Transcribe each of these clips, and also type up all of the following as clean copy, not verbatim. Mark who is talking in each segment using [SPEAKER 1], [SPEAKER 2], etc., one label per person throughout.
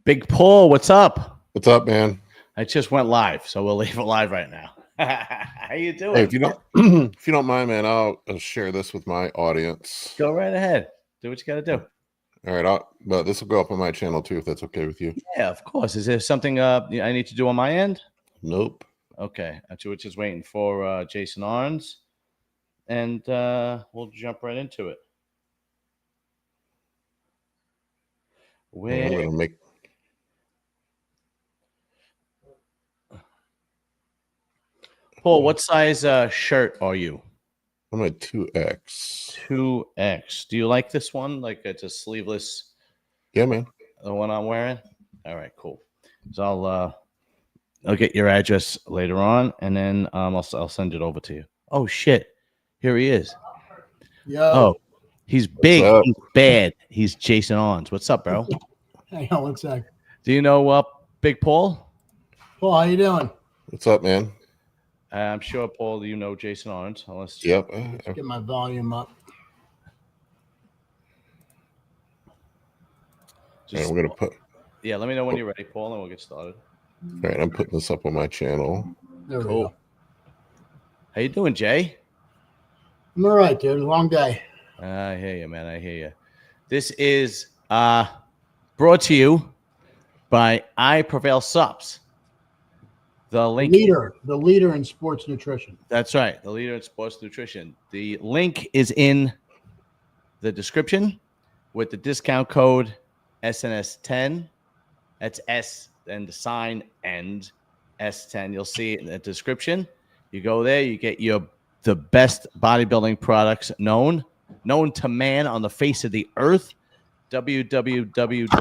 [SPEAKER 1] Big Paul, what's up?
[SPEAKER 2] What's up, man?
[SPEAKER 1] I just went live, so we'll leave it live right now. How you doing?
[SPEAKER 2] Hey, if you don't mind, man, I'll share this with my audience.
[SPEAKER 1] Go right ahead. Do what you got to do.
[SPEAKER 2] All right, but this will go up on my channel too, if that's okay with you.
[SPEAKER 1] Yeah, of course. Is there something I need to do on my end?
[SPEAKER 2] Nope.
[SPEAKER 1] Okay, we're just waiting for Jason Arntz, and we'll jump right into it.
[SPEAKER 2] Where I'm gonna make.
[SPEAKER 1] Paul, what size shirt are you?
[SPEAKER 2] I'm a 2X.
[SPEAKER 1] 2X. Do you like this one? Like it's a sleeveless.
[SPEAKER 2] Yeah, man.
[SPEAKER 1] The one I'm wearing. All right, cool. So I'll get your address later on, and then I'll send it over to you. Oh shit, here he is.
[SPEAKER 3] Yo.
[SPEAKER 1] Oh, he's big. He's bad. He's Jason Arntz. What's up, bro?
[SPEAKER 3] Hang on one sec.
[SPEAKER 1] Do you know Big Paul?
[SPEAKER 3] Paul, how you doing?
[SPEAKER 2] What's up, man?
[SPEAKER 1] I'm sure, Paul, you know Jason Arntz. Unless
[SPEAKER 2] yep.
[SPEAKER 3] Let's get my volume up.
[SPEAKER 2] All right, we're gonna put.
[SPEAKER 1] Yeah, let me know when you're ready, Paul, and we'll get started.
[SPEAKER 2] All right, I'm putting this up on my channel.
[SPEAKER 3] There we
[SPEAKER 1] Cool.
[SPEAKER 3] go.
[SPEAKER 1] How you doing, Jay?
[SPEAKER 3] I'm all right, dude. Long day.
[SPEAKER 1] I hear you, man. I hear you. This is brought to you by I Prevail Subs. The link.
[SPEAKER 3] The leader in sports nutrition.
[SPEAKER 1] That's right. The leader in sports nutrition. The link is in the description with the discount code SNS10. That's S and the sign and S10. You'll see it in the description. You go there, you get the best bodybuilding products known to man on the face of the earth. www.I-Prevail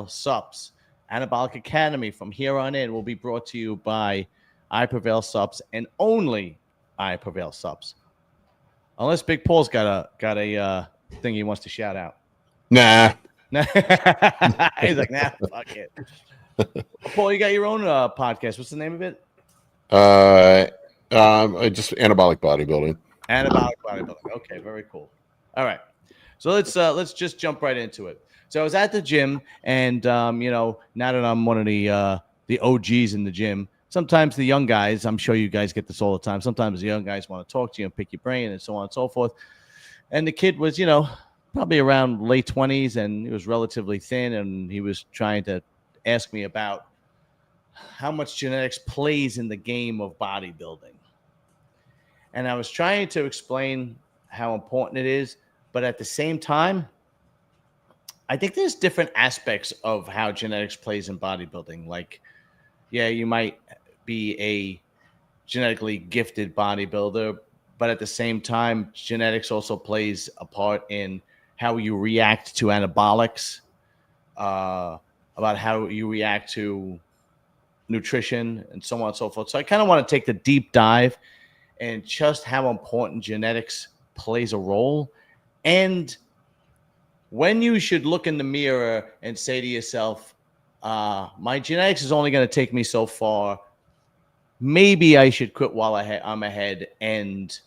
[SPEAKER 1] Subs. Anabolic Academy from here on in will be brought to you by I Prevail Subs and only I Prevail Subs. Unless Big Paul's got a thing he wants to shout out.
[SPEAKER 2] Nah.
[SPEAKER 1] He's like, nah, fuck it. Paul, you got your own podcast. What's the name of it?
[SPEAKER 2] Just Anabolic Bodybuilding.
[SPEAKER 1] Anabolic Bodybuilding. Okay, very cool. All right. So let's just jump right into it. So I was at the gym, and now that I'm one of the OGs in the gym, sometimes the young guys, I'm sure you guys get this all the time. Sometimes the young guys want to talk to you and pick your brain and so on and so forth. And the kid was, probably around late 20s, and he was relatively thin, and he was trying to ask me about how much genetics plays in the game of bodybuilding. And I was trying to explain how important it is, but at the same time, I think there's different aspects of how genetics plays in bodybuilding. Like, yeah, you might be a genetically gifted bodybuilder, but at the same time, genetics also plays a part in how you react to anabolics, about how you react to nutrition, and so on and so forth. So I kind of want to take the deep dive and just how important genetics plays a role, and when you should look in the mirror and say to yourself, my genetics is only going to take me so far. Maybe I should quit while I'm ahead and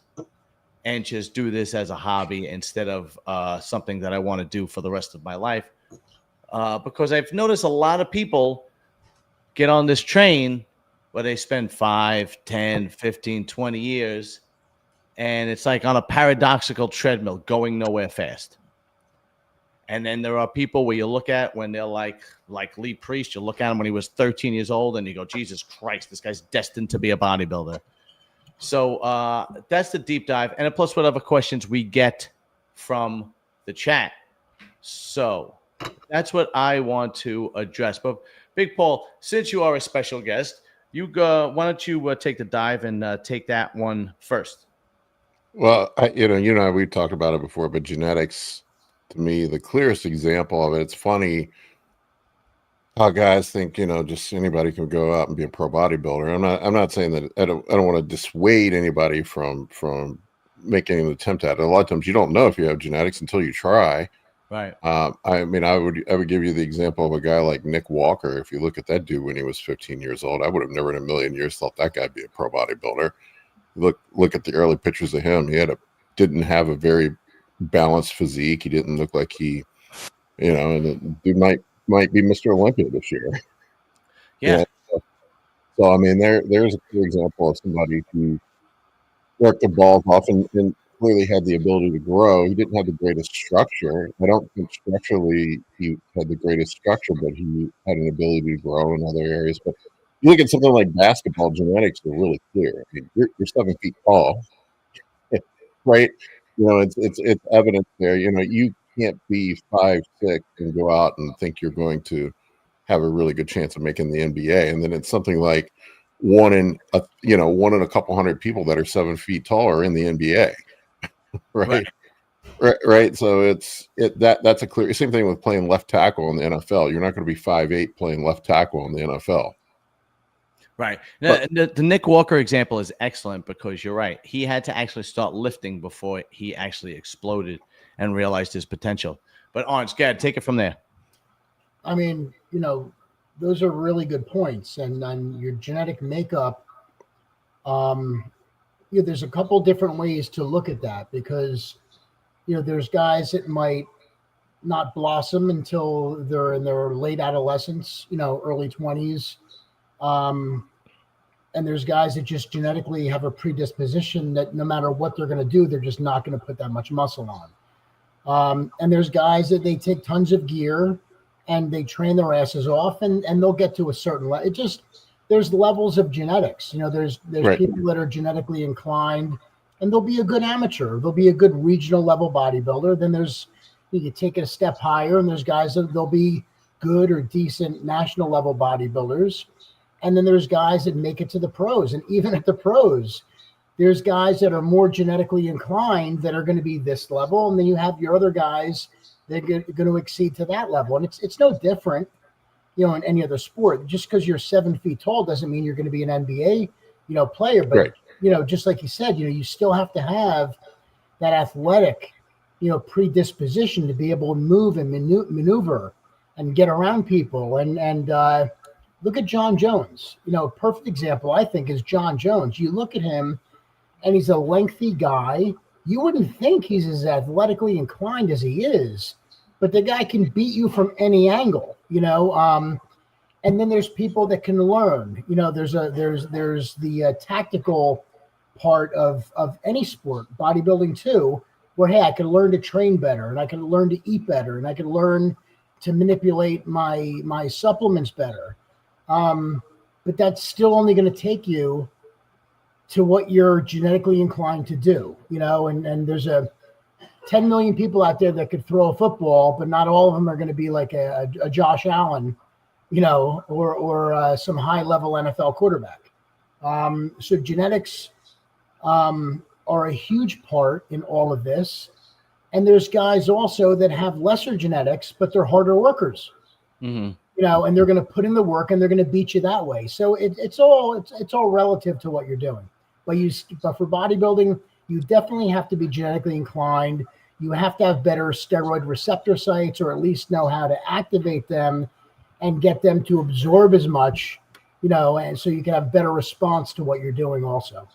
[SPEAKER 1] just do this as a hobby instead of something that I want to do for the rest of my life. Because I've noticed a lot of people get on this train where they spend 5, 10, 15, 20 years, and it's like on a paradoxical treadmill going nowhere fast. And then there are people where you look at when they're like Lee Priest, you look at him when he was 13 years old and you go, Jesus Christ, this guy's destined to be a bodybuilder. So that's the deep dive. And plus whatever questions we get from the chat. So that's what I want to address. But Big Paul, since you are a special guest, why don't you take the dive and take that one first?
[SPEAKER 2] Well, we've talked about it before, but genetics, to me, the clearest example of it. It's funny how guys think, just anybody can go out and be a pro bodybuilder. I'm not saying that. I don't want to dissuade anybody from making an attempt at it. A lot of times you don't know if you have genetics until you try.
[SPEAKER 1] Right.
[SPEAKER 2] I would give you the example of a guy like Nick Walker. If you look at that dude when he was 15 years old, I would have never in a million years thought that guy'd be a pro bodybuilder. Look at the early pictures of him. He didn't have a very balanced physique. He didn't look like he, and the dude might might be Mr. Olympia this year.
[SPEAKER 1] Yeah.
[SPEAKER 2] So I mean, there's a clear example of somebody who worked the balls off and clearly had the ability to grow. He didn't have the greatest structure. I don't think structurally he had the greatest structure, but he had an ability to grow in other areas. But you look at something like basketball, genetics are really clear. I mean, you're 7 feet tall, right? You know, it's evident there. You know, you can't be 5'6" and go out and think you're going to have a really good chance of making the NBA. And then it's something like one in a couple hundred people that are 7 feet tall are in the NBA, right? Right. So that's a clear same thing with playing left tackle in the NFL. You're not going to be 5'8" playing left tackle in the NFL.
[SPEAKER 1] Right. Now, the Nick Walker example is excellent because you're right. He had to actually start lifting before he actually exploded and realized his potential. But Arntz, go ahead, take it from there.
[SPEAKER 3] I mean, you know, those are really good points. And your genetic makeup, there's a couple different ways to look at that because, you know, there's guys that might not blossom until they're in their late adolescence, you know, early 20s. And there's guys that just genetically have a predisposition that no matter what they're going to do, they're just not going to put that much muscle on. And there's guys that they take tons of gear and they train their asses off and they'll get to a certain level. There's levels of genetics. You know, there's
[SPEAKER 2] right.
[SPEAKER 3] people that are genetically inclined and they'll be a good amateur. They'll be a good regional level bodybuilder. Then you can take it a step higher and there's guys that they'll be good or decent national level bodybuilders. And then there's guys that make it to the pros. And even at the pros, there's guys that are more genetically inclined that are going to be this level. And then you have your other guys that are going to exceed to that level. And it's no different, you know, in any other sport. Just because you're 7 feet tall doesn't mean you're going to be an NBA, you know, player. But,
[SPEAKER 2] right.
[SPEAKER 3] you know, just like you said, you know, you still have to have that athletic, you know, predisposition to be able to move and maneuver and get around people. And look at John Jones. You know, a perfect example, I think, is John Jones. You look at him, and he's a lengthy guy. You wouldn't think he's as athletically inclined as he is, but the guy can beat you from any angle, you know. And then there's people that can learn. You know, there's the tactical part of any sport, bodybuilding too, where, hey, I can learn to train better, and I can learn to eat better, and I can learn to manipulate my supplements better. But that's still only going to take you to what you're genetically inclined to do, you know, and there's 10 million people out there that could throw a football, but not all of them are going to be like a Josh Allen, you know, or some high level NFL quarterback. So genetics are a huge part in all of this. And there's guys also that have lesser genetics, but they're harder workers. Mm-hmm. You know, and they're going to put in the work and they're going to beat you that way. So it's all relative to what you're doing. But for bodybuilding, you definitely have to be genetically inclined. You have to have better steroid receptor sites, or at least know how to activate them and get them to absorb as much, you know, and so you can have better response to what you're doing also.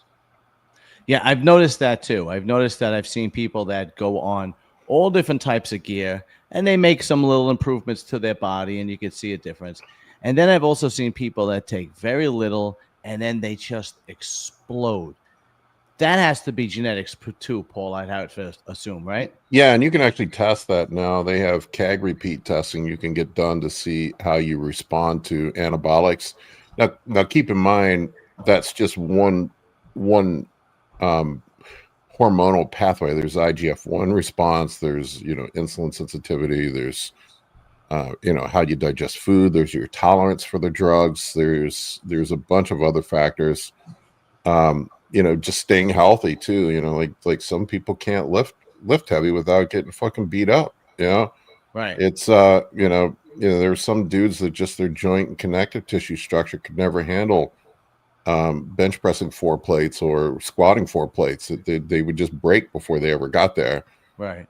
[SPEAKER 1] Yeah, I've noticed that too. I've seen people that go on all different types of gear and they make some little improvements to their body and you can see a difference. And then I've also seen people that take very little and then they just explode. That has to be genetics too, Paul, I'd have to assume, right?
[SPEAKER 2] Yeah, and you can actually test that now. They have CAG repeat testing you can get done to see how you respond to anabolics. Now keep in mind, that's just one hormonal pathway. There's IGF-1 response, there's, you know, insulin sensitivity, there's you know, how you digest food, there's your tolerance for the drugs, there's a bunch of other factors. You know, just staying healthy too, you know, like some people can't lift heavy without getting fucking beat up, you know.
[SPEAKER 1] Right.
[SPEAKER 2] It's you know, there's some dudes that just their joint and connective tissue structure could never handle bench pressing 4 plates or squatting 4 plates. They would just break before they ever got there.
[SPEAKER 1] Right.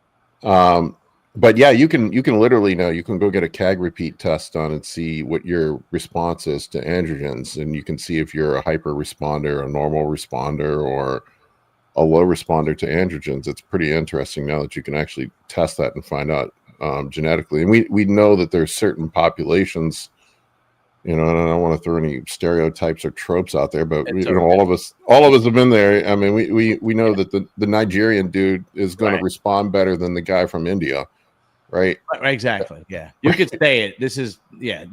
[SPEAKER 2] But yeah, you can literally know, you can go get a CAG repeat test done and see what your response is to androgens, and you can see if you're a hyper responder, a normal responder, or a low responder to androgens. It's pretty interesting now that you can actually test that and find out genetically, and we know that there's certain populations. And I don't want to throw any stereotypes or tropes out there, but all of us have been there. I mean, we know that the Nigerian dude is going to respond better than the guy from India, right?
[SPEAKER 1] Exactly. Yeah, you could say it. You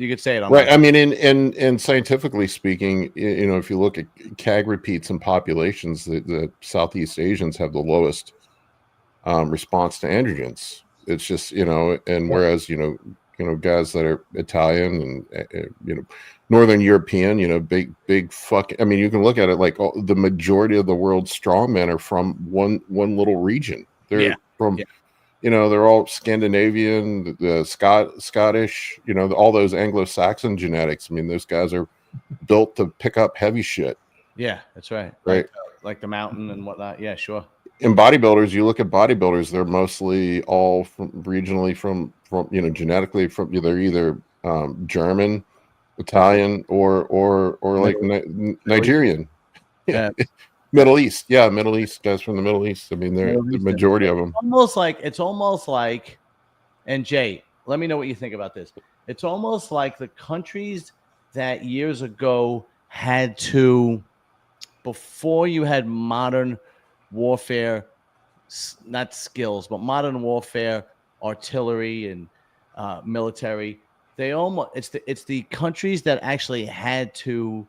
[SPEAKER 1] could say it on
[SPEAKER 2] right. I mean, and scientifically speaking, if you look at CAG repeats in populations, the Southeast Asians have the lowest response to androgens. It's just and whereas guys that are Italian and Northern European, big fucking. I mean, you can look at it like the majority of the world's strongmen are from one little region. They're from, they're all Scandinavian, the Scottish, all those Anglo-Saxon genetics. I mean, those guys are built to pick up heavy shit.
[SPEAKER 1] Yeah, that's right.
[SPEAKER 2] Right,
[SPEAKER 1] like the mountain and whatnot. Yeah, sure.
[SPEAKER 2] In bodybuilders, you look at bodybuilders; they're mostly all regionally from genetically from either German, Italian, or like Nigerian, Middle East. Yeah, Middle East guys from the Middle East. I mean, they're the majority of them.
[SPEAKER 1] It's almost like, and Jay, let me know what you think about this. It's almost like the countries that years ago had to, before you had modern warfare, not skills, but modern warfare, artillery and military. It's the countries that actually had to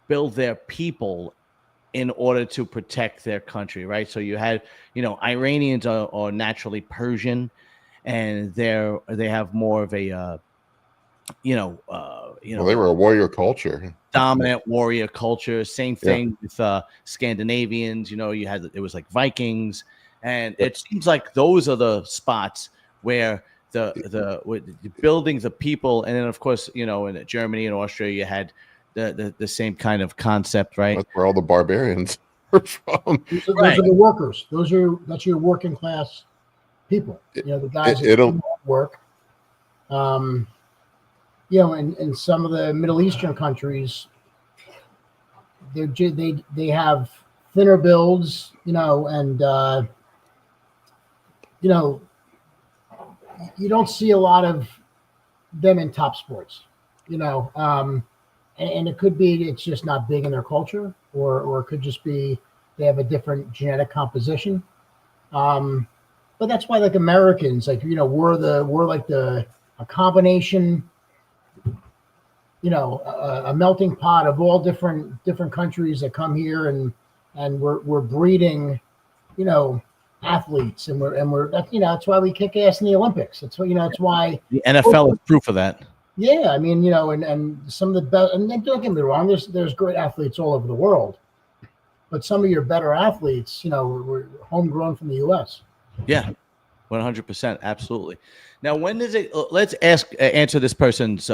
[SPEAKER 1] build their people in order to protect their country, right? So you had, Iranians are naturally Persian, and they have more of a,
[SPEAKER 2] well, they were a warrior culture.
[SPEAKER 1] Dominant warrior culture. Same thing with Scandinavians. It was like Vikings, and it seems like those are the spots where the building the people, and then of course in Germany and Austria you had the same kind of concept, right?
[SPEAKER 2] That's where all the barbarians are from.
[SPEAKER 3] Those are the workers. That's your working class people. The guys that work. In some of the Middle Eastern countries, they have thinner builds, and you don't see a lot of them in top sports, and it could be it's just not big in their culture, or it could just be they have a different genetic composition. But that's why, like Americans, we're like a combination. A melting pot of all different countries that come here, and we're breeding, athletes, and we're that's why we kick ass in the Olympics. That's why that's why
[SPEAKER 1] the NFL is proof of that.
[SPEAKER 3] Yeah, I mean, and some of the best. And don't get me wrong, there's great athletes all over the world, but some of your better athletes, were homegrown from the U.S.
[SPEAKER 1] Yeah, 100%, absolutely. Now, when does it? Let's answer this person's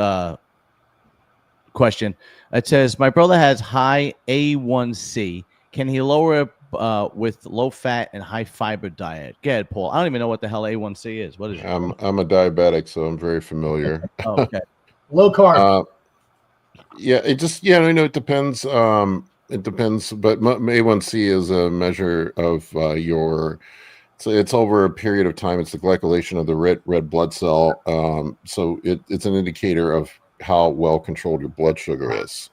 [SPEAKER 1] question. It says, my brother has high A1C. Can he lower it with low fat and high fiber diet? Go ahead, Paul. I don't even know what the hell A1C is. What is it?
[SPEAKER 2] I'm a diabetic, so I'm very familiar.
[SPEAKER 1] Okay.
[SPEAKER 3] Low carb.
[SPEAKER 2] It depends. It depends, but A1C is a measure of your. So it's over a period of time. It's the glycolation of the red blood cell. So it's an indicator of how well controlled your blood sugar is.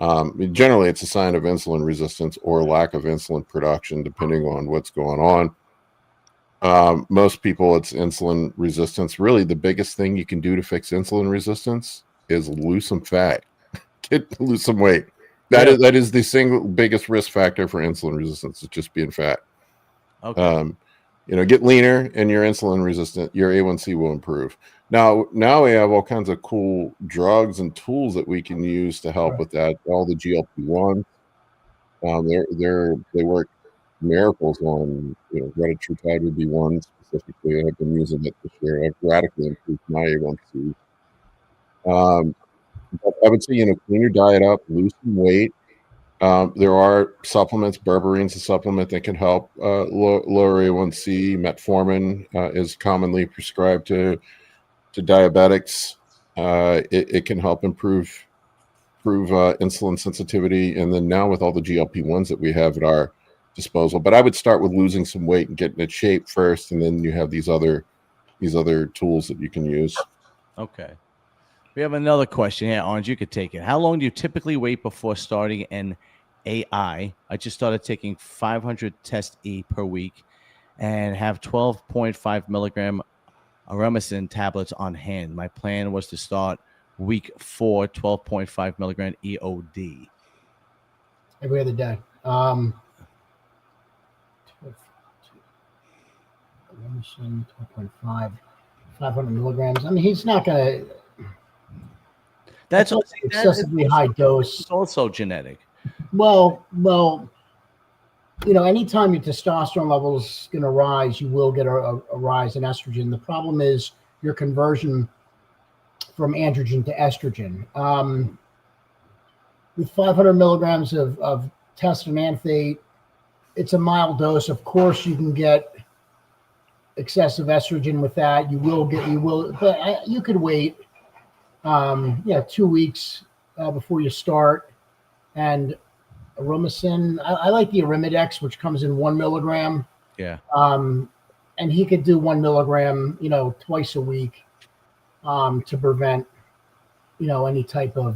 [SPEAKER 2] Generally, it's a sign of insulin resistance or lack of insulin production, depending on what's going on. Most people, it's insulin resistance. Really, the biggest thing you can do to fix insulin resistance is lose some fat, lose some weight. That is the single biggest risk factor for insulin resistance. Is just being fat.
[SPEAKER 1] Okay.
[SPEAKER 2] Get leaner, and your insulin resistant, your A1C will improve. Now we have all kinds of cool drugs and tools that we can use to help with that. All the GLP-1, they work miracles on retatrutide would be one specifically. I've been using it this year. I've radically improved my A1C. But I would say clean your diet up, lose some weight. There are supplements. Berberrine's a supplement that can help lower A1C. Metformin is commonly prescribed to diabetics. It can help improve insulin sensitivity. And then now with all the GLP-1s that we have at our disposal. But I would start with losing some weight and getting in shape first, and then you have these other these other tools that you can use.
[SPEAKER 1] Okay. We have another question here, Orange. You could take it. How long do you typically wait before starting an AI? I just started taking 500 test E per week and have 12.5 milligram aromacin tablets on hand. My plan was to start week 4, 12.5 milligram EOD.
[SPEAKER 3] Every other day. 12.5, 500 milligrams. I mean, he's not going to.
[SPEAKER 1] That's
[SPEAKER 3] excessively high dose.
[SPEAKER 1] It's also genetic.
[SPEAKER 3] Well, anytime your testosterone level is going to rise, you will get a rise in estrogen. The problem is your conversion from androgen to estrogen. With 500 milligrams of testosterone, it's a mild dose. Of course, you can get excessive estrogen with that. But you could wait, 2 weeks before you start. And aromacin, I like the Arimidex, which comes in 1 milligram.
[SPEAKER 1] Yeah.
[SPEAKER 3] And he could do 1 milligram, twice a week, to prevent, any type of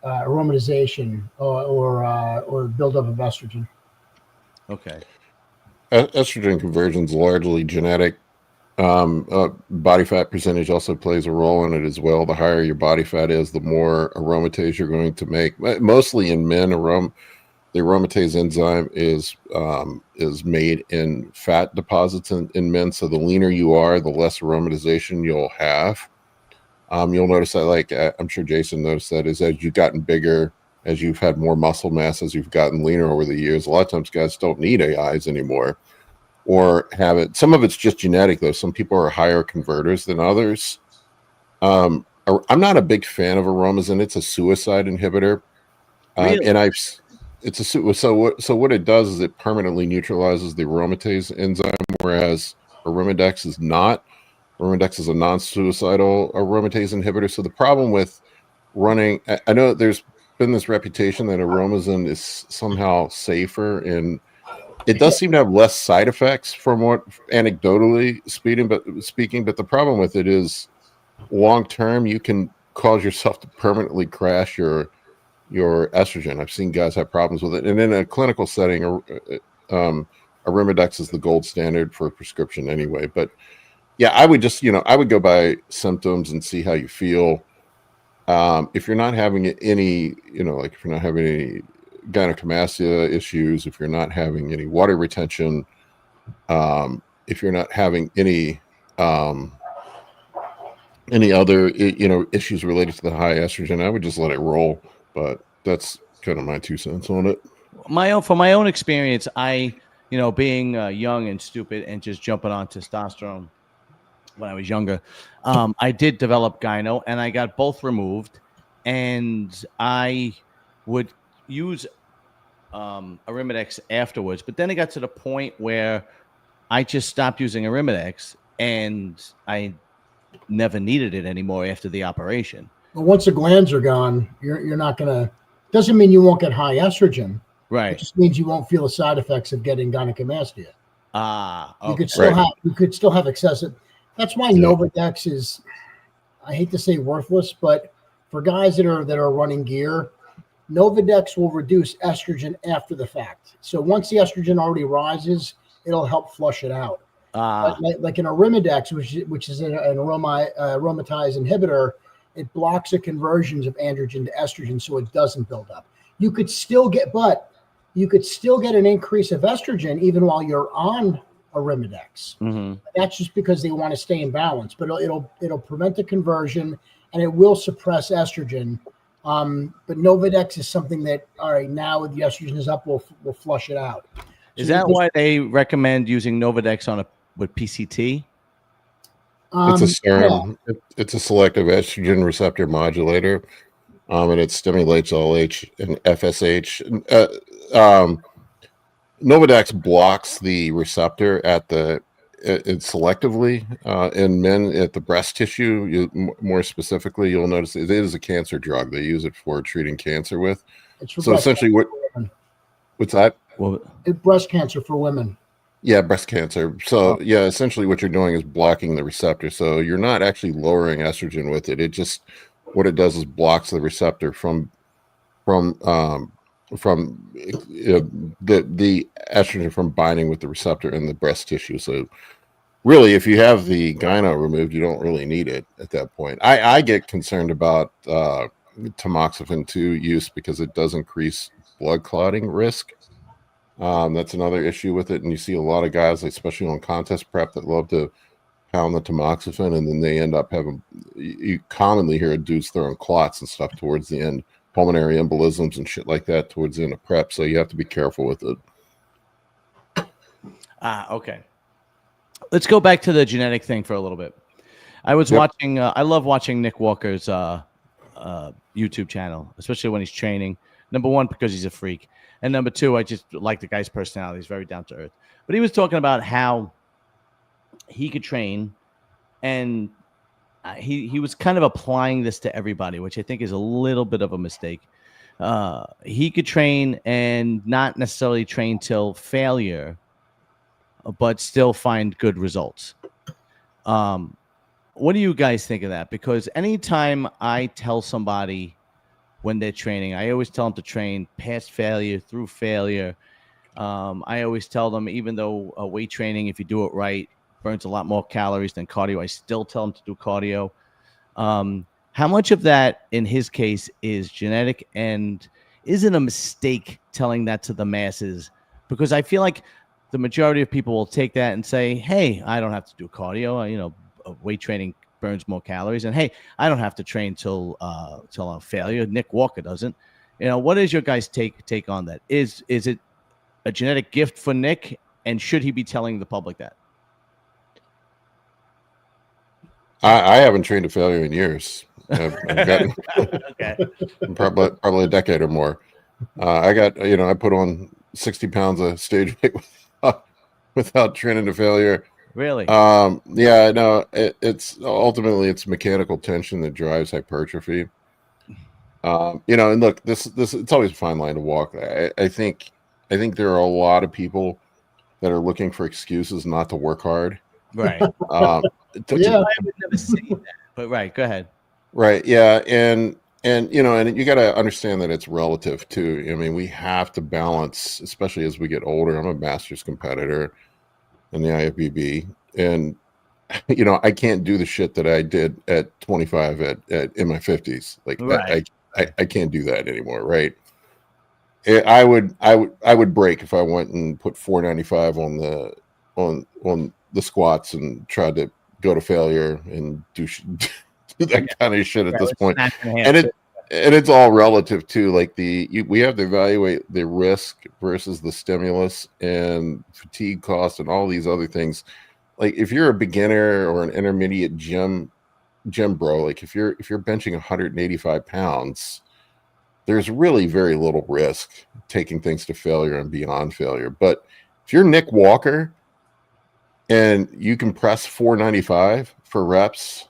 [SPEAKER 3] aromatization or buildup of estrogen.
[SPEAKER 1] Okay.
[SPEAKER 2] Estrogen conversion is largely genetic. Body fat percentage also plays a role in it as well. The higher your body fat is, the more aromatase you're going to make. Mostly in men, the aromatase enzyme is made in fat deposits in men. So the leaner you are, the less aromatization you'll have. You'll notice that, like I'm sure Jason noticed that, is as you've gotten bigger, as you've had more muscle mass, as you've gotten leaner over the years, a lot of times guys don't need AIs anymore or have it. Some of it's just genetic, though. Some people are higher converters than others. I'm not a big fan of aromacin. It's a suicide inhibitor.
[SPEAKER 1] Really?
[SPEAKER 2] And so what it does is it permanently neutralizes the aromatase enzyme, whereas Arimidex is not. Arimidex is a non-suicidal aromatase inhibitor. So the problem with running, I know there's been this reputation that aromacin is somehow safer, and it does seem to have less side effects from what anecdotally speaking. But the problem with it is long term, you can cause yourself to permanently crash your estrogen. I've seen guys have problems with it, and in a clinical setting, Arimidex is the gold standard for prescription anyway. But yeah, I would just I would go by symptoms and see how you feel. If you're not having any, like if you're not having any gynecomastia issues, if you're not having any water retention, if you're not having any other, issues related to the high estrogen, I would just let it roll. But that's kind of my 2 cents on it.
[SPEAKER 1] From my own experience, I, being young and stupid and just jumping on testosterone when I was younger, I did develop gyno, and I got both removed, and I would use Arimidex afterwards. But then it got to the point where I just stopped using Arimidex, and I never needed it anymore after the operation.
[SPEAKER 3] But once the glands are gone, you're not gonna. Doesn't mean you won't get high estrogen.
[SPEAKER 1] Right.
[SPEAKER 3] It just means you won't feel the side effects of getting gynecomastia.
[SPEAKER 1] Okay.
[SPEAKER 3] You could still have excessive. That's why Novadex is, I hate to say worthless, but for guys that are running gear, Novadex will reduce estrogen after the fact. So once the estrogen already rises, it'll help flush it out. Like an Arimidex, which is an aromatase inhibitor, it blocks the conversions of androgen to estrogen, so it doesn't build up. You could still get an increase of estrogen even while you're on Arimidex.
[SPEAKER 1] Mm-hmm.
[SPEAKER 3] That's just because they want to stay in balance, but it'll prevent the conversion, and it will suppress estrogen. But Novadex is something that, all right, now the estrogen is up, we'll flush it out.
[SPEAKER 1] Is that why they recommend using Novadex with PCT?
[SPEAKER 2] It's a serum. Yeah. It's a selective estrogen receptor modulator, and it stimulates LH and FSH. Novadex blocks the receptor selectively in men at the breast tissue. More specifically, you'll notice it is a cancer drug. They use it for treating cancer with. So essentially, what's that?
[SPEAKER 3] Breast cancer for women.
[SPEAKER 2] Yeah, breast cancer. So yeah, essentially what you're doing is blocking the receptor. So you're not actually lowering estrogen with it. It just what it does is blocks the receptor from the estrogen from binding with the receptor in the breast tissue. So really, if you have the gyno removed, you don't really need it at that point. I get concerned about tamoxifen 2 use because it does increase blood clotting risk. That's another issue with it, and you see a lot of guys, especially on contest prep, that love to pound the tamoxifen, and then they end up having. You commonly hear dudes throwing clots and stuff towards the end, pulmonary embolisms and shit like that towards the end of prep. So you have to be careful with it.
[SPEAKER 1] Okay. Let's go back to the genetic thing for a little bit. I was watching. I love watching Nick Walker's YouTube channel, especially when he's training. Number one, because he's a freak. And number two, I just like the guy's personality. He's very down to earth. But he was talking about how he could train, and he was kind of applying this to everybody, which I think is a little bit of a mistake. He could train and not necessarily train till failure, but still find good results. What do you guys think of that? Because anytime I tell somebody when they're training, I always tell them to train past failure through failure. I always tell them, even though weight training, if you do it right, burns a lot more calories than cardio, I still tell them to do cardio. How much of that, in his case, is genetic, and is it a mistake telling that to the masses? Because I feel like the majority of people will take that and say, hey, I don't have to do cardio. Weight training burns more calories, and hey, I don't have to train till a failure. Nick Walker doesn't. What is your guys' take on that? Is it a genetic gift for Nick, and should he be telling the public that?
[SPEAKER 2] I haven't trained to failure in years. I've gotten probably a decade or more. I put on 60 pounds of stage weight without training to failure.
[SPEAKER 1] Really?
[SPEAKER 2] Yeah, no, it's ultimately it's mechanical tension that drives hypertrophy. And look, this it's always a fine line to walk. I think there are a lot of people that are looking for excuses not to work hard.
[SPEAKER 1] Right.
[SPEAKER 3] Yeah.
[SPEAKER 1] I would never say that, but right, go ahead.
[SPEAKER 2] Right. Yeah. And you got to understand that it's relative too. I mean, we have to balance, especially as we get older. I'm a master's competitor in the IFBB, and I can't do the shit that I did at 25 in my 50s. Like right. I can't do that anymore. Right. I would break if I went and put 495 on the squats and tried to go to failure and do that kind of shit at this point. And it's all relative too. Like we have to evaluate the risk versus the stimulus and fatigue cost and all these other things. Like if you're a beginner or an intermediate gym bro, like if you're benching 185 pounds, there's really very little risk taking things to failure and beyond failure. But if you're Nick Walker and you can press 495 for reps,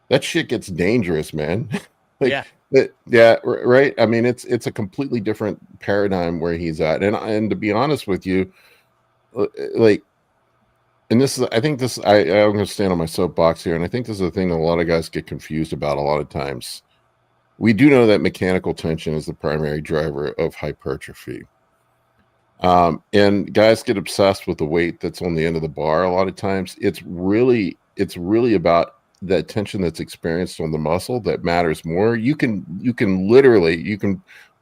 [SPEAKER 2] that shit gets dangerous, man. Yeah, right. I mean, it's a completely different paradigm where he's at. And to be honest with you, like, and this is, I think this, I'm going to stand on my soapbox here, and I think this is the thing that a lot of guys get confused about a lot of times. We do know that mechanical tension is the primary driver of hypertrophy. And guys get obsessed with the weight that's on the end of the bar. A lot of times it's really about that tension that's experienced on the muscle that matters more. You can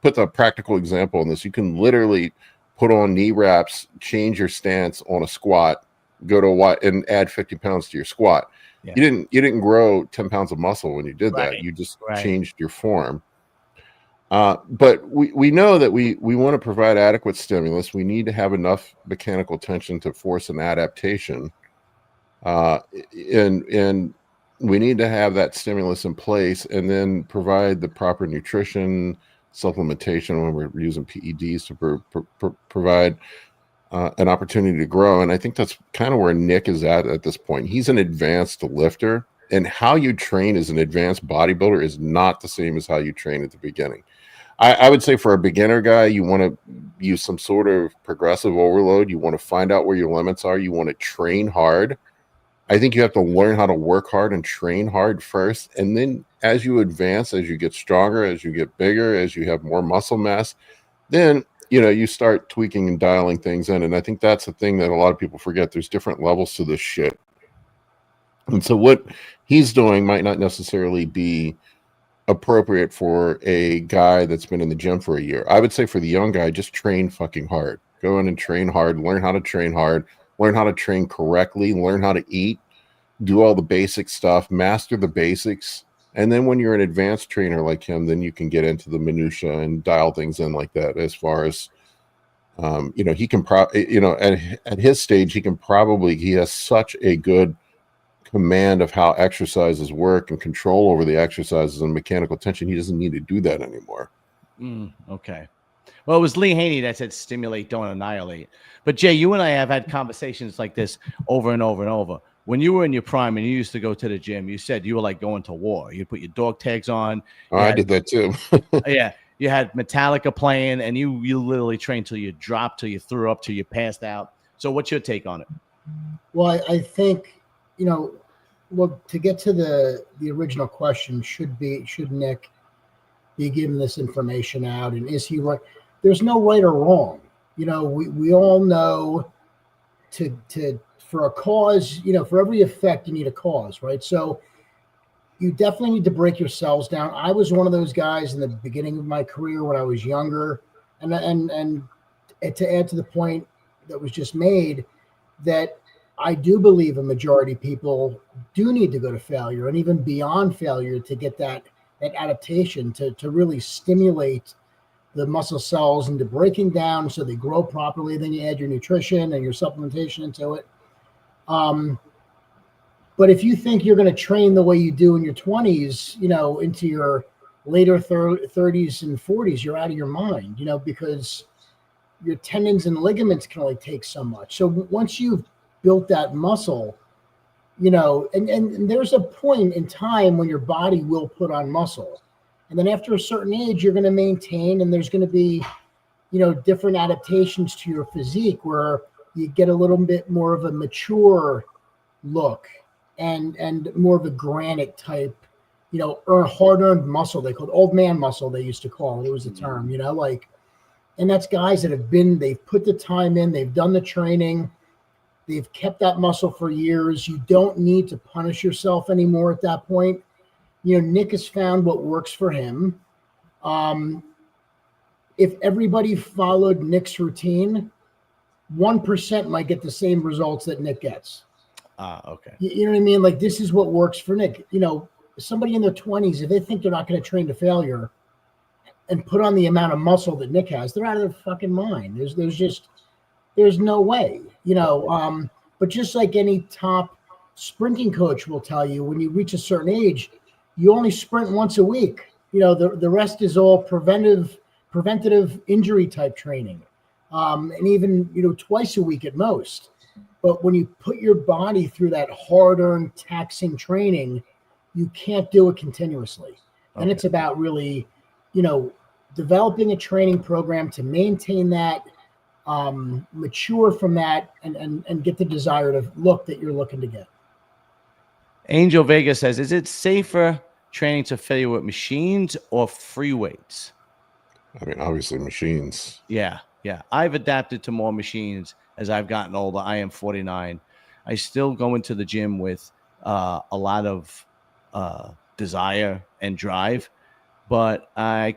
[SPEAKER 2] put the practical example on this. You can literally put on knee wraps, change your stance on a squat, go to and add 50 pounds to your squat. Yeah. You didn't grow 10 pounds of muscle when you did that. You just changed your form. But we know that we want to provide adequate stimulus. We need to have enough mechanical tension to force an adaptation. And we need to have that stimulus in place and then provide the proper nutrition, supplementation when we're using PEDs to provide an opportunity to grow. And I think that's kind of where Nick is at this point. He's an advanced lifter, and how you train as an advanced bodybuilder is not the same as how you train at the beginning. I would say for a beginner guy, you want to use some sort of progressive overload. You want to find out where your limits are. You want to train hard. I think you have to learn how to work hard and train hard first. And then as you advance, as you get stronger, as you get bigger, as you have more muscle mass, then, you start tweaking and dialing things in. And I think that's the thing that a lot of people forget. There's different levels to this shit. And so what he's doing might not necessarily be appropriate for a guy that's been in the gym for a year. I would say for the young guy, just train fucking hard. Go in and train hard, learn how to train hard, learn how to train correctly, learn how to eat, do all the basic stuff, master the basics. And then when you're an advanced trainer like him, then you can get into the minutia and dial things in like that. As far as, he can at his stage, he has such a good command of how exercises work and control over the exercises and mechanical tension. He doesn't need to do that anymore.
[SPEAKER 1] Okay. Well, it was Lee Haney that said stimulate, don't annihilate. But Jay, you and I have had conversations like this over and over and over. When you were in your prime and you used to go to the gym, you said you were like going to war. You put your dog tags on.
[SPEAKER 2] I did that too.
[SPEAKER 1] Yeah. You had Metallica playing and you literally trained till you dropped, till you threw up, till you passed out. So what's your take on it?
[SPEAKER 3] Well, I think, to get to the original question, should Nick be giving this information out, and is he right? There's no right or wrong. We all know for a cause, for every effect you need a cause, right? So you definitely need to break yourselves down. I was one of those guys in the beginning of my career when I was younger, and to add to the point that was just made, that I do believe a majority of people do need to go to failure and even beyond failure to get that adaptation to really stimulate the muscle cells into breaking down so they grow properly. Then you add your nutrition and your supplementation into it. But if you think you're going to train the way you do in your 20s, into your later 30s and 40s, you're out of your mind, because your tendons and ligaments can only take so much. So once you've built that muscle, and there's a point in time when your body will put on muscle. And then after a certain age, you're going to maintain, and there's going to be, different adaptations to your physique where you get a little bit more of a mature look and more of a granite type, hard-earned muscle. They called old man muscle, they used to call it. It was a term, and that's guys that they've put the time in, they've done the training, they've kept that muscle for years. You don't need to punish yourself anymore at that point. Nick has found what works for him. If everybody followed Nick's routine, 1% might get the same results that Nick gets.
[SPEAKER 1] Okay.
[SPEAKER 3] You know what I mean? Like, this is what works for Nick. Somebody in their 20s, if they think they're not going to train to failure and put on the amount of muscle that Nick has, they're out of their fucking mind. There's no way, but just like any top sprinting coach will tell you, when you reach a certain age, you only sprint once a week. The rest is all preventative injury type training. And even, twice a week at most. But when you put your body through that hard-earned taxing training, you can't do it continuously. Okay. And it's about really, developing a training program to maintain that, mature from that, and get the desired look that you're looking to get.
[SPEAKER 1] Angel Vega says, is it safer training to failure with machines or free weights?
[SPEAKER 2] I mean, obviously machines.
[SPEAKER 1] Yeah. I've adapted to more machines as I've gotten older. I am 49. I still go into the gym with a lot of desire and drive, but I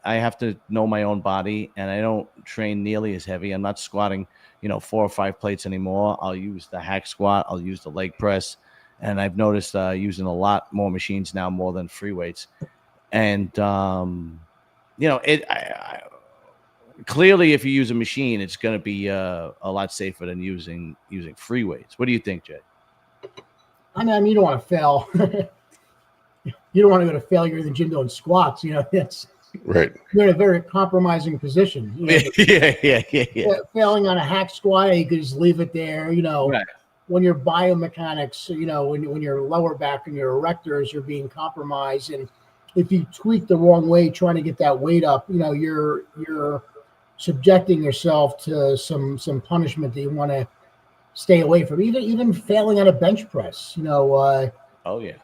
[SPEAKER 1] have to know my own body, and I don't train nearly as heavy. I'm not squatting, 4 or 5 plates anymore. I'll use the hack squat. I'll use the leg press. And I've noticed using a lot more machines now, more than free weights. And, clearly if you use a machine, it's going to be a lot safer than using free weights. What do you think, Jay?
[SPEAKER 3] I mean, you don't want to fail. You don't want to go to failure in the gym doing squats. That's
[SPEAKER 2] right.
[SPEAKER 3] You're in a very compromising position.
[SPEAKER 1] Yeah.
[SPEAKER 3] Failing on a hack squat, you could just leave it there.
[SPEAKER 1] Right.
[SPEAKER 3] When your biomechanics, when your lower back and your erectors are being compromised, and if you tweak the wrong way, trying to get that weight up, you're subjecting yourself to some punishment that you want to stay away from. Even failing on a bench press,
[SPEAKER 1] Oh yeah.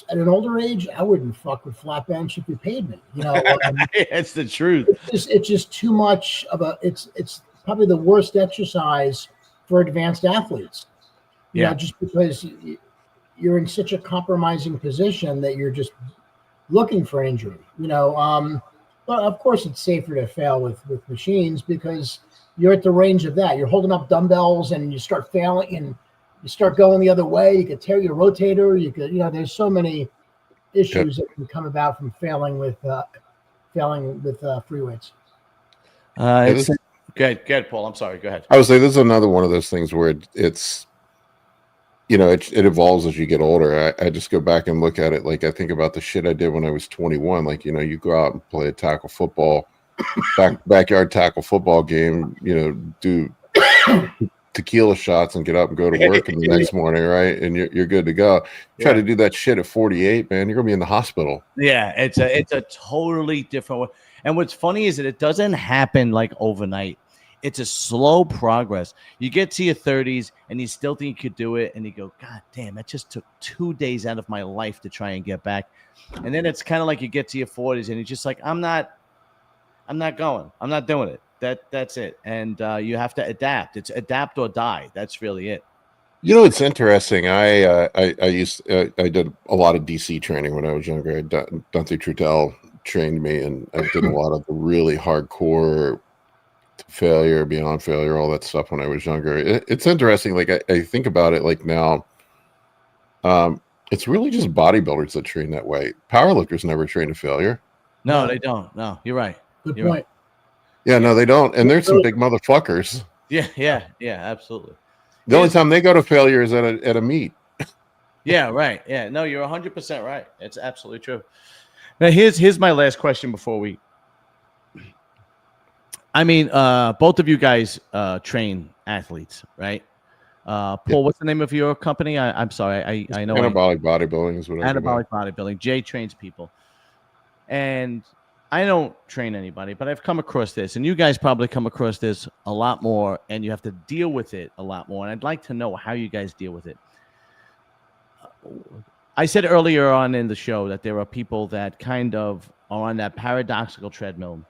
[SPEAKER 3] At an older age, I wouldn't fuck with flat bench if you paid me.
[SPEAKER 1] It's the truth.
[SPEAKER 3] It's just too much of it's probably the worst exercise for advanced athletes. Just because you're in such a compromising position that you're just looking for injury. But of course it's safer to fail with machines because you're at the range of that. You're holding up dumbbells and you start failing and you start going the other way. You could tear your rotator. You could, there's so many issues that can come about from failing with free weights.
[SPEAKER 1] Go ahead, Paul. I'm sorry. Go ahead.
[SPEAKER 2] I would say this is another one of those things where it's, it evolves as you get older. I just go back and look at it. Like I think about the shit I did when I was 21. Like, you go out and play a tackle football, backyard tackle football game, do tequila shots and get up and go to work in the next morning, right? And you're good to go. Try to do that shit at 48, man, you're gonna be in the hospital.
[SPEAKER 1] Yeah, it's a totally different way. And what's funny is that it doesn't happen like overnight. It's a slow progress. You get to your 30s and you still think you could do it, and you go, God damn, that just took 2 days out of my life to try and get back. And then it's kind of like you get to your 40s and you're just like, I'm not going. I'm not doing it. That's it. And you have to adapt. It's adapt or die. That's really it.
[SPEAKER 2] It's interesting. I did a lot of DC training when I was younger. Dante Trudell trained me, and I did a lot of the really hardcore failure, beyond failure, all that stuff when I was younger. It's interesting. Like I think about it like now, it's really just bodybuilders that train that way. Powerlifters never train to failure.
[SPEAKER 1] No, they don't. No, you're right.
[SPEAKER 3] Good
[SPEAKER 1] You're
[SPEAKER 3] point.
[SPEAKER 1] Right.
[SPEAKER 2] Yeah, no, they don't. And there's some big motherfuckers.
[SPEAKER 1] Yeah, absolutely.
[SPEAKER 2] The only time they go to failure is at a meet.
[SPEAKER 1] Yeah, right. Yeah, no, you're 100% right. It's absolutely true. Now, here's my last question before we. I mean, both of you guys train athletes, right? Paul, what's the name of your company? I'm sorry, I know.
[SPEAKER 2] Anabolic Bodybuilding is what I do.
[SPEAKER 1] Anabolic Bodybuilding. Jay trains people, and I don't train anybody, but I've come across this, and you guys probably come across this a lot more, and you have to deal with it a lot more. And I'd like to know how you guys deal with it. I said earlier on in the show that there are people that kind of are on that paradoxical treadmill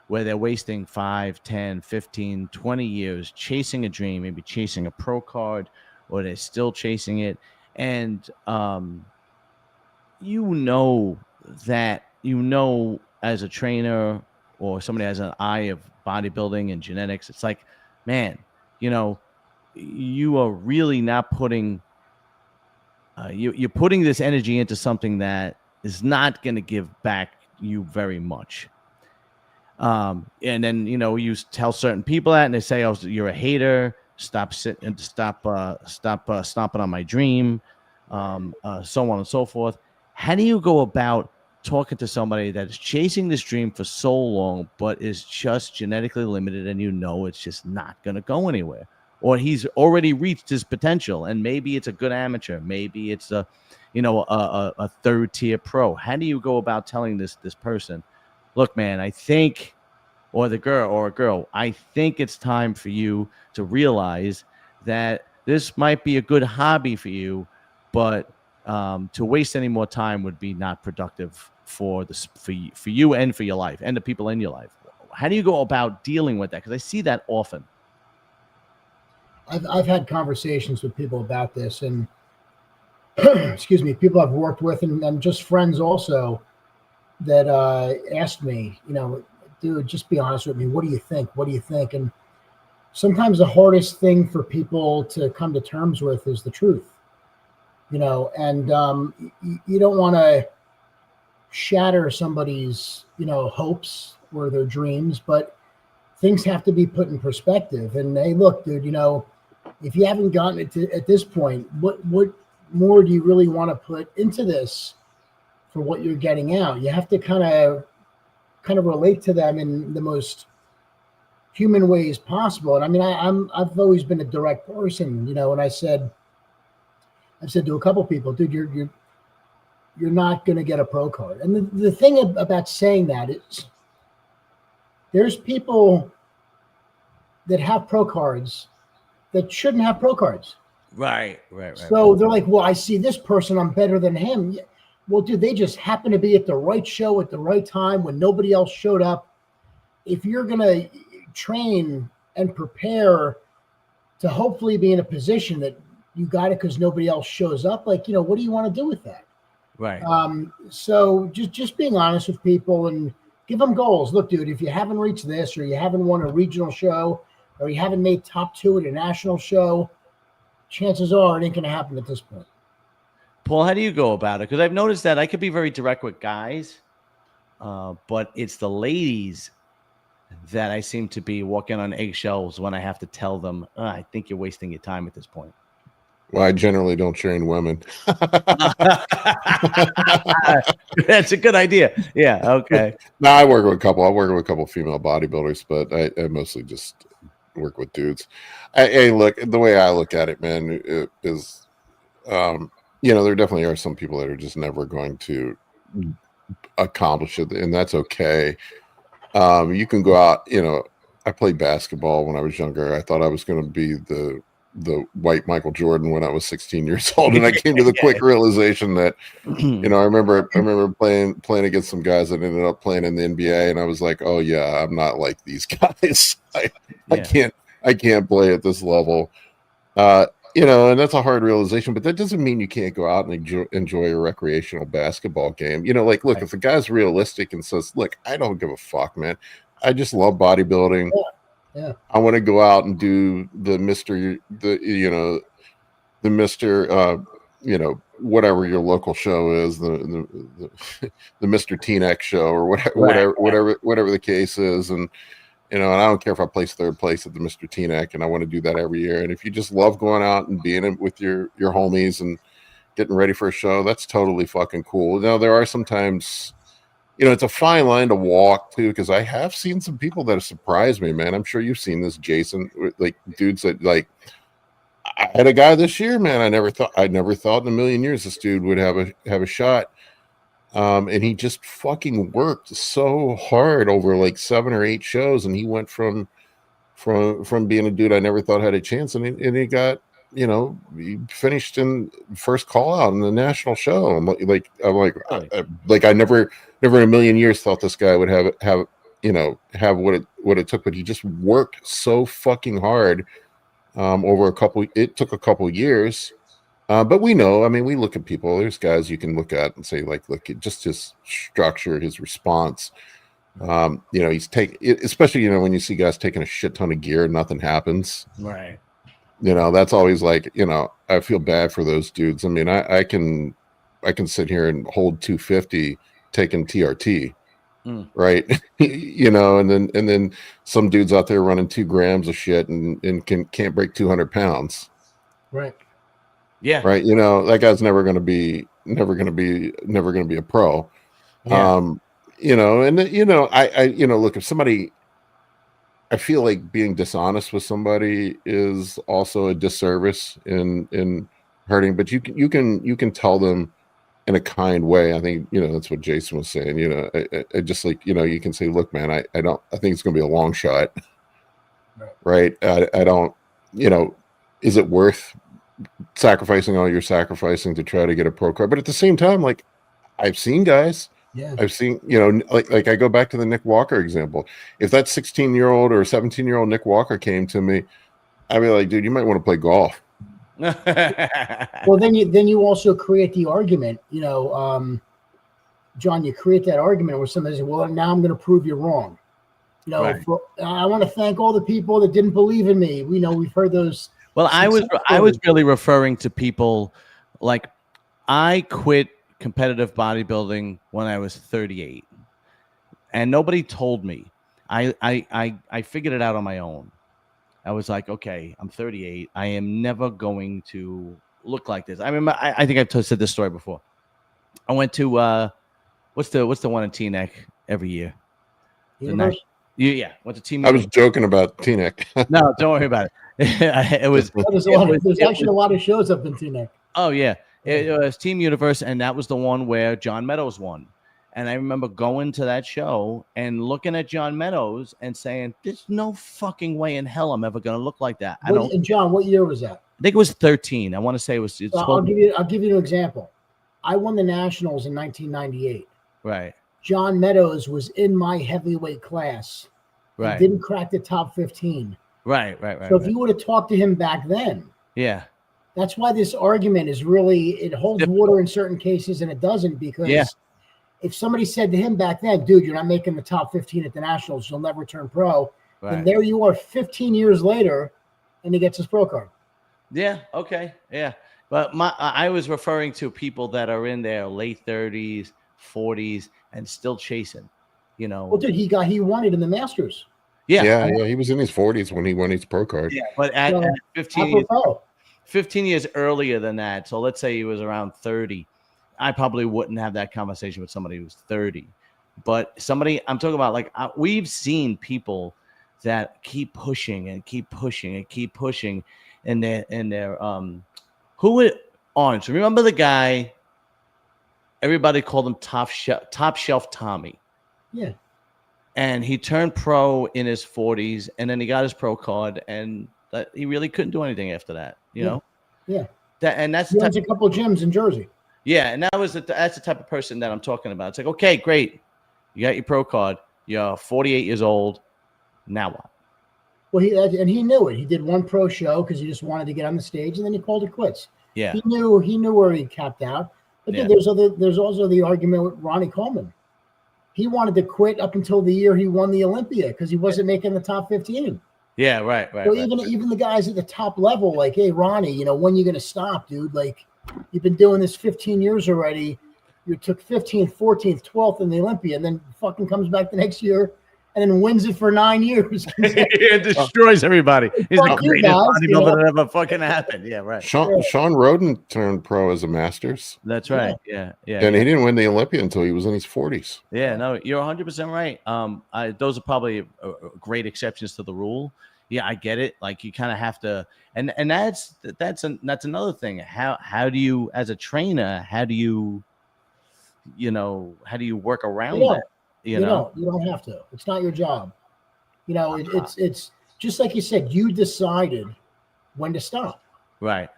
[SPEAKER 1] where they're wasting 5, 10, 15, 20 years chasing a dream, maybe chasing a pro card, or they're still chasing it. And as a trainer or somebody has an eye of bodybuilding and genetics, it's like, man, you are really not putting you're putting this energy into something that is not going to give back you very much. And then you tell certain people that, and they say, "Oh, you're a hater. Stop stomping on my dream," so on and so forth. How do you go about talking to somebody that is chasing this dream for so long, but is just genetically limited, and it's just not going to go anywhere, or he's already reached his potential, and maybe it's a good amateur, maybe it's a third tier pro? How do you go about telling this person, look, man, I think, or the girl, I think it's time for you to realize that this might be a good hobby for you, but to waste any more time would be not productive for you and for your life and the people in your life. How do you go about dealing with that? Because I see that often.
[SPEAKER 3] I've had conversations with people about this, and excuse me, people I've worked with and just friends also that asked me, dude, just be honest with me. What do you think? What do you think? And sometimes the hardest thing for people to come to terms with is the truth, and you don't want to shatter somebody's, hopes or their dreams, but things have to be put in perspective. And hey, look, dude, if you haven't gotten it to at this point, what more do you really want to put into this for what you're getting out? You have to kind of relate to them in the most human ways possible. And I mean, I've always been a direct person, and I've said to a couple people, dude, you're not going to get a pro card. And the thing about saying that is there's people that have pro cards that shouldn't have pro cards.
[SPEAKER 1] Right.
[SPEAKER 3] So they're like, well, I see this person, I'm better than him. Well, dude, they just happen to be at the right show at the right time when nobody else showed up. If you're going to train and prepare to hopefully be in a position that you got it because nobody else shows up, like, what do you want to do with that?
[SPEAKER 1] Right.
[SPEAKER 3] So just being honest with people and give them goals. Look, dude, if you haven't reached this, or you haven't won a regional show, or you haven't made top 2 at a national show, chances are it ain't going to happen at this point.
[SPEAKER 1] Paul, how do you go about it? Because I've noticed that I could be very direct with guys, but it's the ladies that I seem to be walking on eggshells when I have to tell them, I think you're wasting your time at this point.
[SPEAKER 2] Well, I generally don't train women.
[SPEAKER 1] That's a good idea. Yeah. Okay.
[SPEAKER 2] No, I work with a couple. I work with a couple of female bodybuilders, but I mostly just work with dudes. Hey, look, the way I look at it, man, is, there definitely are some people that are just never going to accomplish it, and that's okay. You can go out, I played basketball when I was younger. I thought I was going to be the white Michael Jordan when I was 16 years old, and I came to the quick realization that, I remember playing against some guys that ended up playing in the NBA, and I was like, oh yeah, I'm not like these guys. I can't play at this level. And that's a hard realization, but that doesn't mean you can't go out and enjoy a recreational basketball game. Look, right. If a guy's realistic and says, look, I don't give a fuck, man. I just love bodybuilding. Yeah. I want to go out and do the whatever your local show is, the Mr. T-Neck show or whatever the case is. And I don't care if I place 3rd place at the Mr. T-Neck, and I want to do that every year. And if you just love going out and being with your homies and getting ready for a show, that's totally fucking cool. Now, there are sometimes, it's a fine line to walk too, because I have seen some people that have surprised me, man. I'm sure you've seen this, Jason, like dudes that like, I had a guy this year, man. I never thought in a million years this dude would have a shot. And he just fucking worked so hard over like 7 or 8 shows, and he went from being a dude I never thought had a chance, and he got, he finished in first call out in the national show. I'm like I never in a million years thought this guy would have what it took, but he just worked so fucking hard over it took a couple years. But we know, we look at people, there's guys you can look at and say, like, look at just his structure, his response. He's especially, when you see guys taking a shit ton of gear and nothing happens.
[SPEAKER 1] Right.
[SPEAKER 2] That's always like, I feel bad for those dudes. I can sit here and hold 250 taking TRT. Right. And then some dudes out there running 2 grams of shit and can't break 200 pounds.
[SPEAKER 3] Right.
[SPEAKER 2] Yeah. Right. That guy's never going to be a pro. Yeah. Look, if somebody, I feel like being dishonest with somebody is also a disservice in hurting, but you can tell them in a kind way. I think, that's what Jason was saying, I just like, you can say, look, man, I think it's going to be a long shot. Right. I don't, is it worth sacrificing all you're sacrificing to try to get a pro card? But at the same time, like, I've seen guys, I've seen, like I go back to the Nick Walker example. If that 16-year-old or 17-year-old Nick Walker came to me, I'd be like, dude, you might want to play golf.
[SPEAKER 3] Well, then you also create the argument, John, you create that argument where somebody says, well, now I'm going to prove you wrong. Right. I want to thank all the people that didn't believe in me. We've heard those.
[SPEAKER 1] Well, I was really referring to people like I quit competitive bodybuilding when I was 38, and nobody told me. I figured it out on my own. I was like, okay, I'm 38. I am never going to look like this. I remember, I think I've said this story before. I went to what's the one in Teaneck every year? Went to Team.
[SPEAKER 2] I was joking about Teaneck.
[SPEAKER 1] No, don't worry about it. There's
[SPEAKER 3] actually a lot of shows up in Teaneck.
[SPEAKER 1] Oh yeah, It was Team Universe, and that was the one where John Meadows won. And I remember going to that show and looking at John Meadows and saying, "There's no fucking way in hell I'm ever going to look like that."
[SPEAKER 3] And John, what year was that?
[SPEAKER 1] I think it was 13. I want to say it was.
[SPEAKER 3] I'll give you an example. I won the Nationals in 1998.
[SPEAKER 1] Right.
[SPEAKER 3] John Meadows was in my heavyweight class.
[SPEAKER 1] Right.
[SPEAKER 3] He didn't crack the top 15.
[SPEAKER 1] Right.
[SPEAKER 3] So if you would have talked to him back then,
[SPEAKER 1] yeah.
[SPEAKER 3] That's why this argument is really, it holds water in certain cases and it doesn't, because if somebody said to him back then, dude, you're not making the top 15 at the Nationals, you'll never turn pro. Right. And there you are 15 years later, and he gets his pro card.
[SPEAKER 1] Yeah. Okay. Yeah. But I was referring to people that are in their late 30s, 40s, and still chasing, you know.
[SPEAKER 3] Well, dude, he won it in the Masters.
[SPEAKER 2] Yeah. He was in his 40s when he won his pro card.
[SPEAKER 1] Yeah, but at 15 years earlier than that, so let's say he was around 30, I probably wouldn't have that conversation with somebody who's 30. But somebody, I'm talking about, like, we've seen people that keep pushing and keep pushing and keep pushing, and they're who it Arntz. Remember the guy? Everybody called him Top Shelf Tommy.
[SPEAKER 3] Yeah. And
[SPEAKER 1] he turned pro in his 40s, and then he got his pro card, and he really couldn't do anything after that. You know?
[SPEAKER 3] Yeah.
[SPEAKER 1] That's
[SPEAKER 3] he owns a couple of gyms in Jersey.
[SPEAKER 1] Yeah, and that's the type of person that I'm talking about. It's like, okay, great, you got your pro card. You're 48 years old. Now what?
[SPEAKER 3] Well, he knew it. He did one pro show because he just wanted to get on the stage, and then he called it quits.
[SPEAKER 1] Yeah,
[SPEAKER 3] he knew where he capped out. But then there's also the argument with Ronnie Coleman. He wanted to quit up until the year he won the Olympia because he wasn't making the top 15.
[SPEAKER 1] Yeah, right.
[SPEAKER 3] So even the guys at the top level, like, hey, Ronnie, you know, when are you going to stop, dude? Like, you've been doing this 15 years already. You took 15th, 14th, 12th in the Olympia, and then fucking comes back the next year and then wins it for 9 years.
[SPEAKER 1] It destroys everybody. He's the greatest bodybuilder that ever fucking happened. Yeah, right.
[SPEAKER 2] Sean Roden turned pro as a Masters.
[SPEAKER 1] That's right. Yeah.
[SPEAKER 2] And he didn't win the Olympia until he was in his 40s.
[SPEAKER 1] Yeah, no, you're 100% right. Those are probably great exceptions to the rule. Yeah, I get it. Like, you kind of have to, and that's another thing. How do you, as a trainer, how do you work around that? You
[SPEAKER 3] don't have to. It's not your job. You know, it's just like you said. You decided when to stop.
[SPEAKER 1] Right.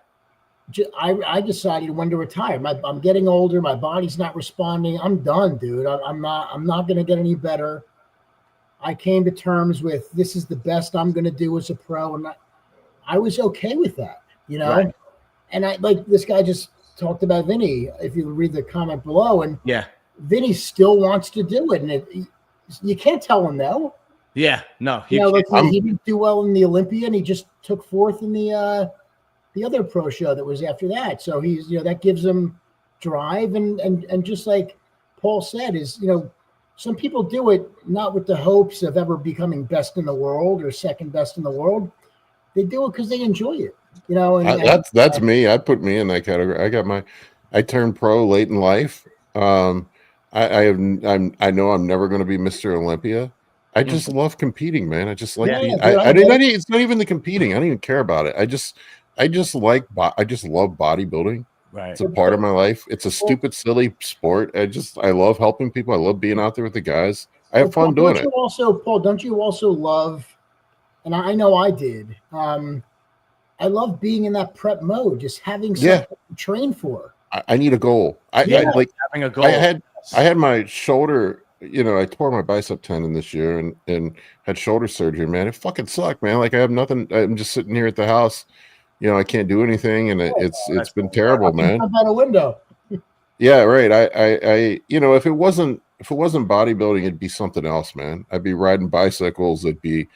[SPEAKER 3] I decided when to retire. I'm getting older. My body's not responding. I'm done, dude. I'm not going to get any better. I came to terms with this is the best I'm going to do as a pro, and I was okay with that, you know. Right. And I like this guy just talked about Vinny. If you read the comment below, and Vinny still wants to do it, and you can't tell him no.
[SPEAKER 1] Yeah, no.
[SPEAKER 3] He didn't do well in the Olympia, and he just took fourth in the other pro show that was after that. So he's that gives him drive, and just like Paul said, is some people do it not with the hopes of ever becoming best in the world or second best in the world. They do it because they enjoy it, And
[SPEAKER 2] that's me. I put me in that category. I turned pro late in life. I know I'm never going to be Mr. Olympia. I just love competing, man. I just like. It's not even the competing. I don't even care about it. I just love bodybuilding.
[SPEAKER 1] Right.
[SPEAKER 2] It's a part of my life. It's a stupid, silly sport. I love helping people. I love being out there with the guys. I have fun doing it.
[SPEAKER 3] Paul, don't you also love, and I know I did, I love being in that prep mode, just having something to train for.
[SPEAKER 2] I need a goal. I like
[SPEAKER 1] having a goal.
[SPEAKER 2] I had my shoulder, I tore my bicep tendon this year and had shoulder surgery, man. It fucking sucked, man. Like, I have nothing. I'm just sitting here at the house. I can't do anything, and it's been terrible, man.
[SPEAKER 3] Out a window.
[SPEAKER 2] Yeah, right. I if it wasn't bodybuilding, it'd be something else, man. I'd be riding bicycles. It'd be,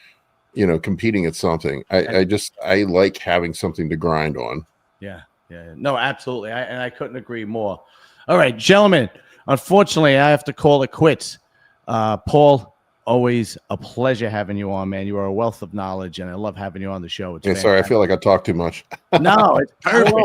[SPEAKER 2] competing at something. I like having something to grind on.
[SPEAKER 1] Yeah. No, absolutely. I couldn't agree more. All right, gentlemen. Unfortunately, I have to call it quits. Paul, always a pleasure having you on, man. You are a wealth of knowledge, and I love having you on the show.
[SPEAKER 2] Sorry, I feel like I talk too much.
[SPEAKER 1] No, it's perfect.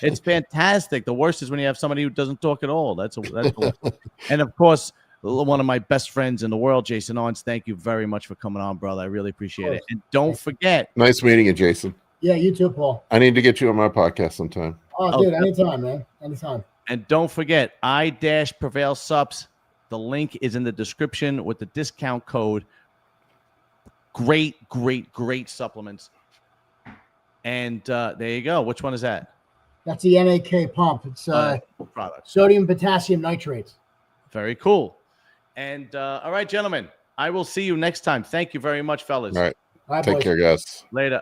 [SPEAKER 1] It's fantastic. The worst is when you have somebody who doesn't talk at all. That's the worst. And of course, one of my best friends in the world, Jason Arntz. Thank you very much for coming on, brother. I really appreciate it. And don't forget.
[SPEAKER 2] Nice meeting you, Jason.
[SPEAKER 3] Yeah, you too, Paul.
[SPEAKER 2] I need to get you on my podcast sometime.
[SPEAKER 3] Oh, dude, anytime, man. Anytime.
[SPEAKER 1] And don't forget, I-Prevail Subs. The link is in the description with the discount code. Great supplements. And there you go. Which one is that?
[SPEAKER 3] That's the NAK pump. It's
[SPEAKER 1] product.
[SPEAKER 3] sodium potassium nitrates.
[SPEAKER 1] Very cool. And all right, gentlemen, I will see you next time. Thank you very much, fellas.
[SPEAKER 2] All right.
[SPEAKER 3] Bye,
[SPEAKER 2] Take
[SPEAKER 3] boys.
[SPEAKER 2] care, guys.
[SPEAKER 1] Later.